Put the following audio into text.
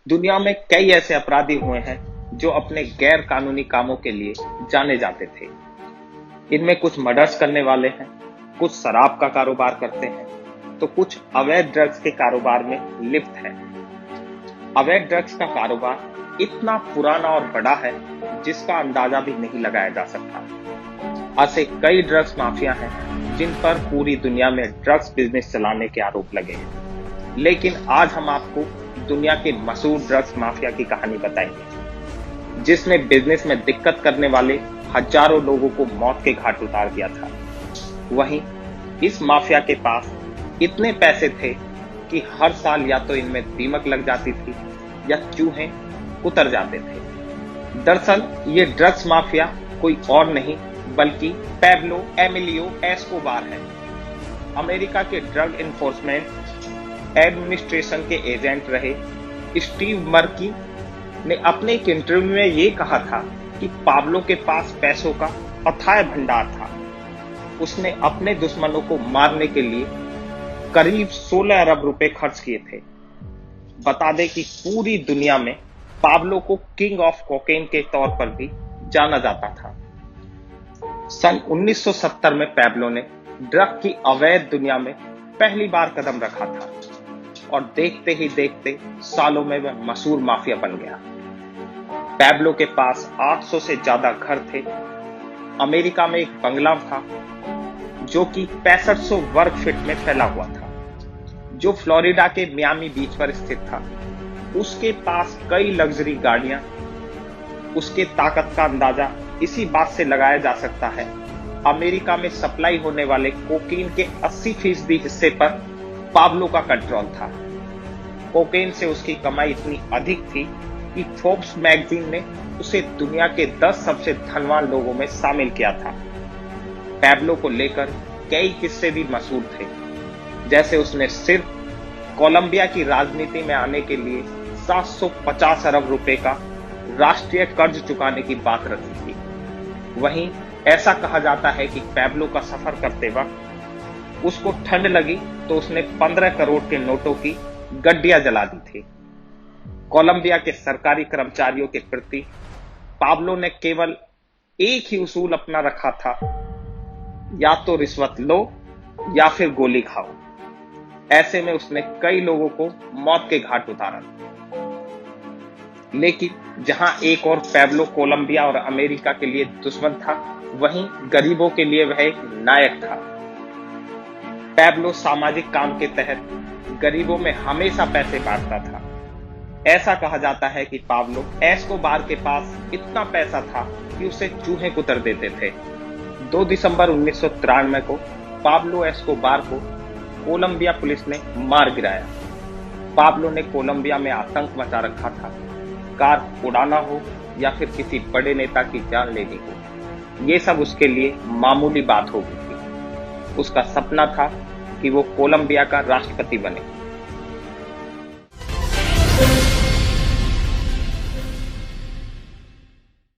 दुनिया में कई ऐसे अपराधी हुए हैं जो अपने गैर कानूनी कामों के लिए जाने जाते थे। इनमें कुछ मर्डर्स करने वाले हैं, कुछ शराब का कारोबार करते हैं, तो कुछ अवैध ड्रग्स के कारोबार में लिप्त हैं। अवैध ड्रग्स का कारोबार इतना पुराना और बड़ा है जिसका अंदाजा भी नहीं लगाया जा सकता। ऐसे कई ड्रग्स माफिया हैं जिन पर पूरी दुनिया में ड्रग्स बिजनेस चलाने के आरोप लगे हैं। लेकिन आज हम आपको दुनिया के मशहूर ड्रग्स माफिया की कहानी बताएंगे, जिसने बिजनेस में दिक्कत करने वाले हजारों लोगों को मौत के घाट उतार दिया था। वहीं इस माफिया के पास इतने पैसे थे कि हर साल या तो इनमें दीमक लग जाती थी या चूहे उतर जाते थे। दरअसल ये ड्रग्स माफिया कोई और नहीं बल्कि पैब्लो एमिलियो एस्कोबार है। अमेरिका के ड्रग एनफोर्समेंट एडमिनिस्ट्रेशन के एजेंट रहे स्टीव मर्की ने अपने एक इंटरव्यू में ये कहा था कि पाब्लो के पास पैसों का अथाह भंडार था। उसने अपने दुश्मनों को मारने के लिए करीब 16 अरब रुपए खर्च किए थे। बता दें कि पूरी दुनिया में पाब्लो को किंग ऑफ कोकेन के तौर पर भी जाना जाता था। सन 1970 में पैब्लो ने ड्रग की अवैध दुनिया में पहली बार कदम रखा था और देखते ही देखते सालों में वह मशहूर माफिया बन गया। पैब्लो के पास 800 से ज्यादा घर थे। अमेरिका में एक बंगला था जो कि 6500 वर्ग फीट में फैला हुआ था, जो फ्लोरिडा के मियामी बीच पर स्थित था। उसके पास कई लग्जरी गाड़ियां। उसके ताकत का अंदाजा इसी बात से लगाया जा सकता है, अमेरिका में सप्लाई होने वाले कोकीन के 80% हिस्से पर पाब्लो का कंट्रोल था। कोकेन से उसकी कमाई इतनी अधिक थी कि फोर्ब्स मैगजीन ने उसे दुनिया के 10 सबसे धनवान लोगों में शामिल किया था। पैब्लो को लेकर कई किस्से भी मशहूर थे, जैसे उसने सिर्फ कोलंबिया की राजनीति में आने के लिए 750 अरब रुपए का राष्ट्रीय कर्ज चुकाने की बात रखी थी। वहीं ऐसा कहा जाता है कि पैब्लो का सफर करते वक्त उसको ठंड लगी तो उसने 15 करोड़ के नोटों की गड्डियां जला दी थी। कोलंबिया के सरकारी कर्मचारियों के प्रति पाब्लो ने केवल एक ही उसूल अपना रखा था, या तो रिश्वत लो या फिर गोली खाओ। ऐसे में उसने कई लोगों को मौत के घाट उतारा। लेकिन जहां एक और पैब्लो कोलंबिया और अमेरिका के लिए दुश्मन था, वहीं गरीबों के लिए वह एक नायक था। पैब्लो सामाजिक काम के तहत गरीबों में हमेशा पैसे बांटता था। ऐसा कहा जाता है कि पाब्लो एस्कोबार के पास इतना पैसा था कि उसे चूहे कुतर देते थे। 2 दिसंबर 1993 को पाब्लो एस्कोबार को कोलंबिया पुलिस ने मार गिराया। पाब्लो ने कोलंबिया में आतंक मचा रखा था। कार उड़ाना हो या फिर किसी बड़े नेता की जान लेनी हो, ये सब उसके लिए मामूली बात हो गई थी। उसका सपना था कि वो कोलंबिया का राष्ट्रपति बने।